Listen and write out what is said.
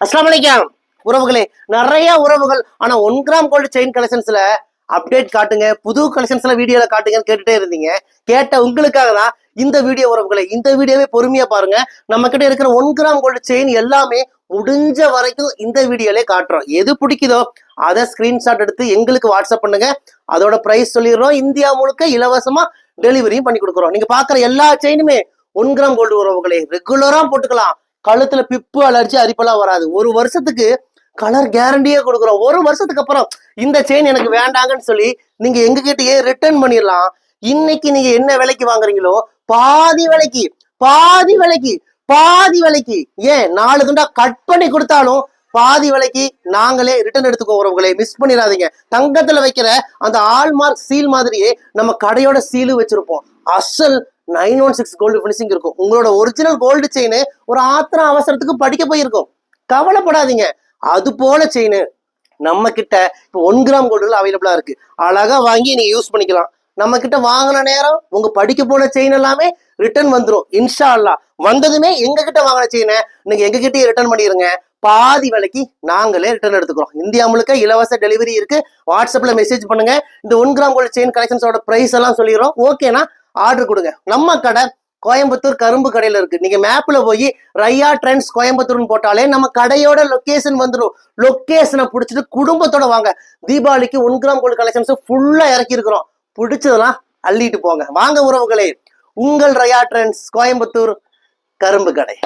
அஸ்ஸலாமு அலைக்கும் உறவுகளே. நிறைய உறவுகள் ஆனா 1 கிராம் கோல்டு செயின் கலெக்ஷன்ஸ்ல அப்டேட் காட்டுங்க, புது கலெக்ஷன்ஸ்ல வீடியோல காட்டுங்கன்னு கேட்டுட்டே இருந்தீங்க. கேட்ட உங்களுக்காக தான் இந்த வீடியோ உறவுகளே. இந்த வீடியோவே பொறுமையா பாருங்க. நம்ம கிட்ட இருக்கிற 1 கிராம் கோல்டு செயின் எல்லாமே முடிஞ்ச வரைக்கும் இந்த வீடியோலே காட்டுறோம். எது பிடிக்குதோ அதை ஸ்கிரீன்ஷாட் எடுத்து எங்களுக்கு வாட்ஸ்அப் பண்ணுங்க. அதோட பிரைஸ் சொல்லிடுறோம். இந்தியா முழுக்க இலவசமா டெலிவரியும் பண்ணி கொடுக்குறோம். நீங்க பாக்குற எல்லா செயினுமே 1 கிராம் கோல்டு உறவுகளே. ரெகுலரா போட்டுக்கலாம். கழுத்துல பிப்பு அலர்ஜி அரிப்பெல்லாம் வராது. ஒரு வருஷத்துக்கு கலர் கேரண்டியே கொடுக்குறோம். ஒரு வருஷத்துக்கு அப்புறம் இந்த செயின் எனக்கு வேண்டாங்கன்னு சொல்லி நீங்க எங்க கிட்டயே ரிட்டர்ன் பண்ணிடலாம். இன்னைக்கு நீங்க என்ன விலைக்கு வாங்குறீங்களோ பாதி விலைக்கு பாதி விலைக்கு பாதி விலைக்கு, ஏன் 4 துண்டா கட் பண்ணி கொடுத்தாலும் பாதி விலைக்கு நாங்களே ரிட்டர்ன் எடுத்துக்கோ உறவுகளே. மிஸ் பண்ணிடாதீங்க. தங்கத்துல வைக்கிற அந்த ஆல்மார்க் சீல் மாதிரியே நம்ம கடையோட சீலு வச்சிருப்போம். அசல் 916 கோல்டு பினிஷிங் இருக்கும். உங்களோட ஒரிஜினல் கோல்டு செயின் ஒரு ஆத்திரம் அவசரத்துக்கு படிக்க போயிருக்கும். கவலைப்படாதீங்க. அது போல செயின் நம்ம கிட்ட இப்போ 1 கிராம் கோல்டுல அவைலபிளா இருக்கு. அழகா வாங்கி நீங்க யூஸ் பண்ணிக்கலாம். நம்ம கிட்ட வாங்கின நேரம் உங்க படிக்க போன செயின் எல்லாமே ரிட்டர்ன் வந்துடும் இன்ஷா அல்லா. வந்ததுமே எங்க கிட்ட வாங்கின செயினை நீங்க எங்க கிட்டயே ரிட்டர்ன் பண்ணிருங்க. பாதி விலைக்கு நாங்களே ரிட்டர்ன் எடுத்துக்கிறோம். இந்தியா முழுக்க இலவச டெலிவரி இருக்கு. வாட்ஸ்அப்ல மெசேஜ் பண்ணுங்க. இந்த 1 கிராம் கோல்டு செயின் கலெக்ஷன்ஸோட பிரைஸ் எல்லாம் சொல்லிடுறோம். ஓகேனா ஆர்டர் கொடுங்க. நம்ம கடை கோயம்புத்தூர் கரும்பு கடையில இருக்கு. நீங்க மேப்ல போய் ரையா ட்ரெண்ட்ஸ் கோயம்புத்தூர்னு போட்டாலே நம்ம கடையோட லொகேஷன் வந்துடும். லொகேஷனை பிடிச்சிட்டு குடும்பத்தோட வாங்க. தீபாவளிக்கு 1 கிராம் கோல்டு கலெக்ஷன்ஸ் ஃபுல்லா இறக்கி இருக்கிறோம். பிடிச்சதெல்லாம் அள்ளிட்டு போங்க. வாங்க உறவுகளே. உங்கள் ரையா ட்ரெண்ட்ஸ் கோயம்புத்தூர் கரும்பு கடை.